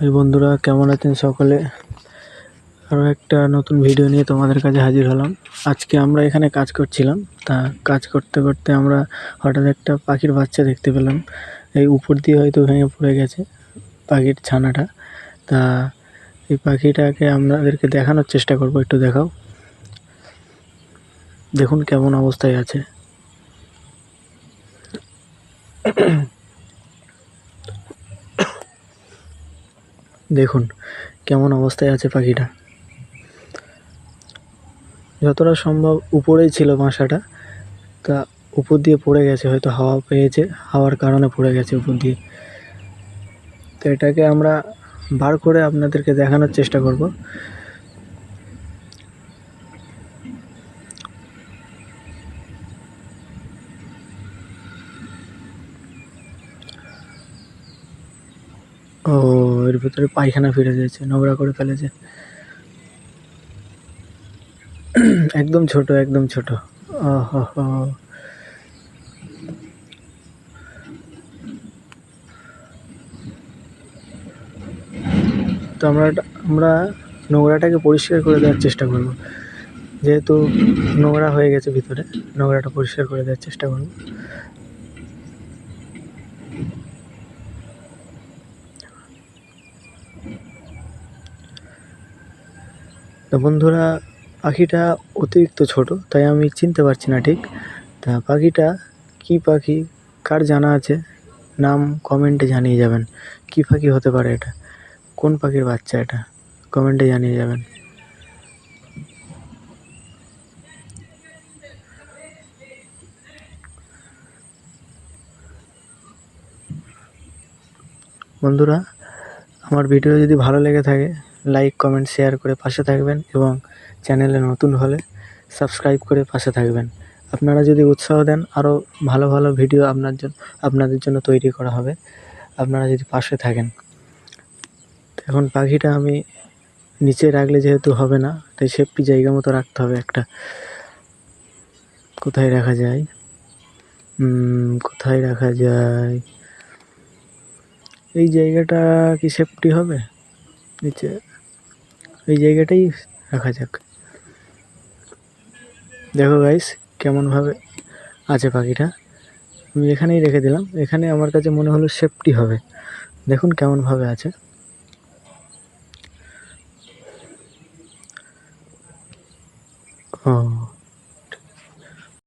এই বন্ধুরা কেমন আছেন সকলে? আরও একটা নতুন ভিডিও নিয়ে তোমাদের কাছে হাজির হলাম। আজকে আমরা এখানে কাজ করছিলাম, তা কাজ করতে করতে আমরা হঠাৎ একটা পাখির বাচ্চা দেখতে পেলাম। এই উপর দিয়ে হয়তো ভেঙে পড়ে গেছে পাখির ছানাটা। তা এই পাখিটাকে আপনাদেরকে দেখানোর চেষ্টা করব, একটু দেখাও। দেখুন কেমন অবস্থায় আছে। দেখুন কেমন অবস্থায় আছে পাখিটা। যতটা সম্ভব উপরেই ছিল বাসাটা, তা উপর দিয়ে পড়ে গেছে, হয়তো হাওয়া পেয়েছে, হাওয়ার কারণে পড়ে গেছে উপর দিয়ে। তো এটাকে আমরা বার করে আপনাদেরকে দেখানোর চেষ্টা করব। ও, এর ভিতরে পায়খানা ফিরে গেছে, নোংরা করে ফেলেছে। একদম ছোট, একদম ছোট। ওহো, তো আমরা নোংরাটাকে পরিষ্কার করে দেওয়ার চেষ্টা করব। যেহেতু নোংরা হয়ে গেছে ভিতরে, নোংরাটা পরিষ্কার করে দেওয়ার চেষ্টা করব। তো বন্ধুরা, পাখিটা অতিরিক্ত ছোট, তাই আমি চিনতে পারছি না ঠিক। তা পাখিটা কী পাখি, কার জানা আছে নাম কমেন্টে জানিয়ে যাবেন। কী পাখি হতে পারে এটা, কোন পাখির বাচ্চা এটা, কমেন্টে জানিয়ে যাবেন। বন্ধুরা, আমার ভিডিও যদি ভালো লেগে থাকে, লাইক কমেন্ট শেয়ার করে পাশে থাকবেন, এবং চ্যানেলে নতুন হলে সাবস্ক্রাইব করে পাশে থাকবেন। আপনারা যদি উৎসাহ দেন, আরও ভালো ভালো ভিডিও আপনাদের জন্য তৈরি করা হবে, আপনারা যদি পাশে থাকেন। এখন পাখিটা আমি নিচে রাখলে যেহেতু হবে না, তাই সেফটি জায়গা মতো রাখতে হবে একটা। কোথায় রাখা যায়, কোথায় রাখা যায়? এই জায়গাটা কি সেফটি হবে? নিচে এই জায়গাটাই রাখা যাক। দেখো গাইস কেমনভাবে আছে পাখিটা। আমি এখানেই রেখে দিলাম, এখানে আমার কাছে মনে হলো সেফটি হবে। দেখুন কেমনভাবে আছে। ও,